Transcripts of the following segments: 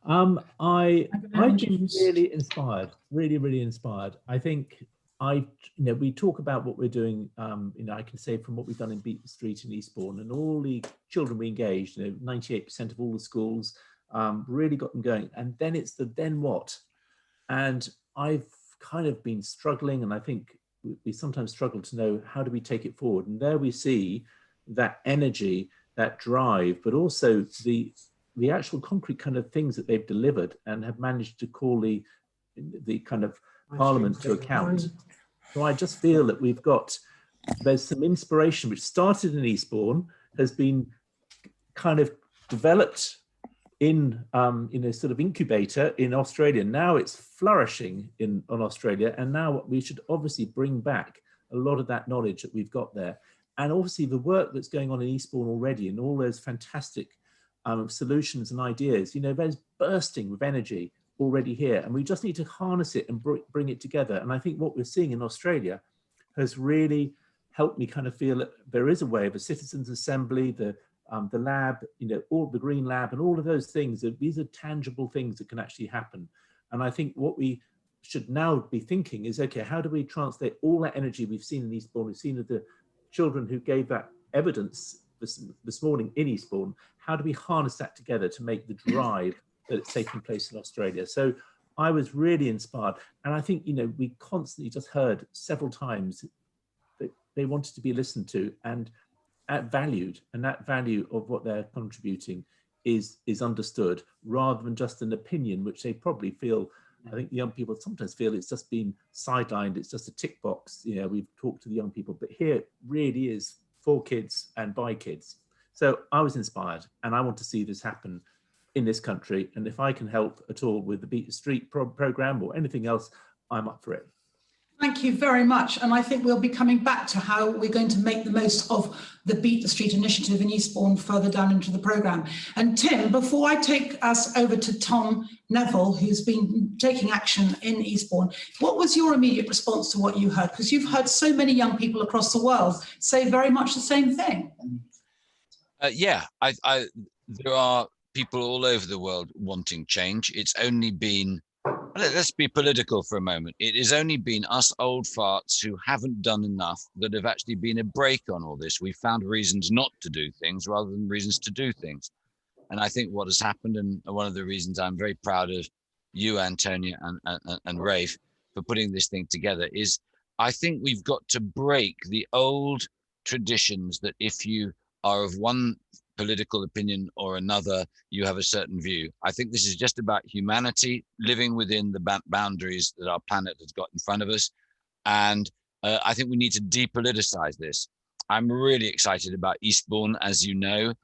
I've been really inspired, really inspired. I think we talk about what we're doing. I can say from what we've done in Beat Street in Eastbourne and all the children we engaged, 98% of all the schools really got them going. And then it's the then what? And I've kind of been struggling, and I think we sometimes struggle to know how do we take it forward. And there we see that energy, that drive, but also the actual concrete kind of things that they've delivered and have managed to call the kind of Parliament to account. So I just feel that there's some inspiration which started in Eastbourne, has been kind of developed in a sort of incubator in Australia. Now it's flourishing on Australia, and now we should obviously bring back a lot of that knowledge that we've got there. And obviously the work that's going on in Eastbourne already, and all those fantastic solutions and ideas, there's bursting with energy already here, and we just need to harness it and bring it together. And I think what we're seeing in Australia has really helped me kind of feel that there is a way of a citizens' assembly, the lab, all the green lab, and all of those things. These are tangible things that can actually happen. And I think what we should now be thinking is, okay, how do we translate all that energy we've seen in Eastbourne, we've seen of the children who gave that evidence this morning in Eastbourne, how do we harness that together to make the drive that's taking place in Australia? So I was really inspired. And I think, we constantly just heard several times that they wanted to be listened to and valued, and that value of what they're contributing is understood, rather than just an opinion, which they probably feel, I think the young people sometimes feel it's just been sidelined, it's just a tick box. We've talked to the young people, but here it really is for kids and by kids. So I was inspired, and I want to see this happen in this country. And if I can help at all with the Beat the Street program or anything else, I'm up for it. Thank you very much. And I think we'll be coming back to how we're going to make the most of the Beat the Street initiative in Eastbourne further down into the programme. And Tim, before I take us over to Tom Neville, who's been taking action in Eastbourne, what was your immediate response to what you heard? Because you've heard so many young people across the world say very much the same thing. There are people all over the world wanting change. It's only been, let's be political for a moment. It has only been us old farts who haven't done enough that have actually been a brake on all this. We've found reasons not to do things rather than reasons to do things. And I think what has happened, and one of the reasons I'm very proud of you, Antonia, and Rafe, for putting this thing together, is I think we've got to break the old traditions that if you are of one political opinion or another, you have a certain view. I think this is just about humanity living within the boundaries that our planet has got in front of us. And I think we need to depoliticize this. I'm really excited about Eastbourne, as you know.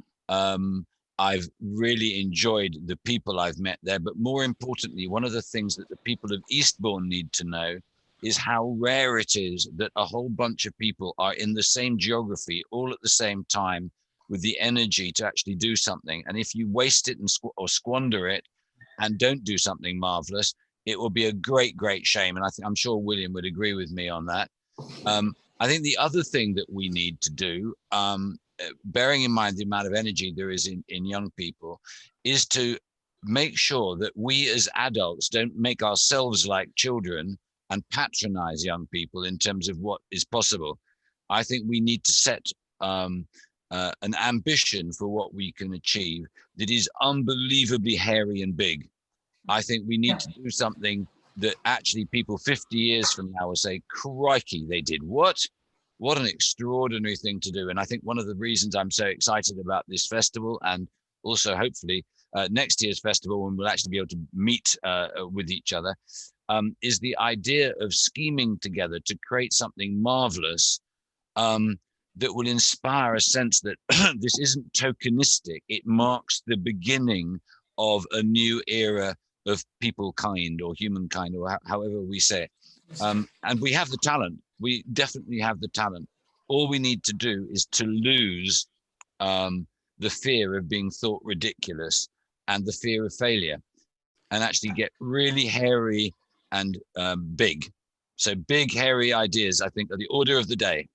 I've really enjoyed the people I've met there, but more importantly, one of the things that the people of Eastbourne need to know is how rare it is that a whole bunch of people are in the same geography all at the same time, with the energy to actually do something. And if you waste it or squander it and don't do something marvelous, it will be a great shame. And I'm sure William would agree with me on that. I think the other thing that we need to do, bearing in mind the amount of energy there is in young people, is to make sure that we as adults don't make ourselves like children and patronize young people in terms of what is possible. I think we need to set an ambition for what we can achieve that is unbelievably hairy and big. I think we need to do something that actually people 50 years from now will say, crikey, they did what? What an extraordinary thing to do. And I think one of the reasons I'm so excited about this festival, and also hopefully next year's festival, when we'll actually be able to meet with each other, is the idea of scheming together to create something marvelous that will inspire a sense that this isn't tokenistic. It marks the beginning of a new era of people kind or humankind, or however we say it. And we have the talent. We definitely have the talent. All we need to do is to lose the fear of being thought ridiculous and the fear of failure, and actually get really hairy and big. So big, hairy ideas, I think, are the order of the day.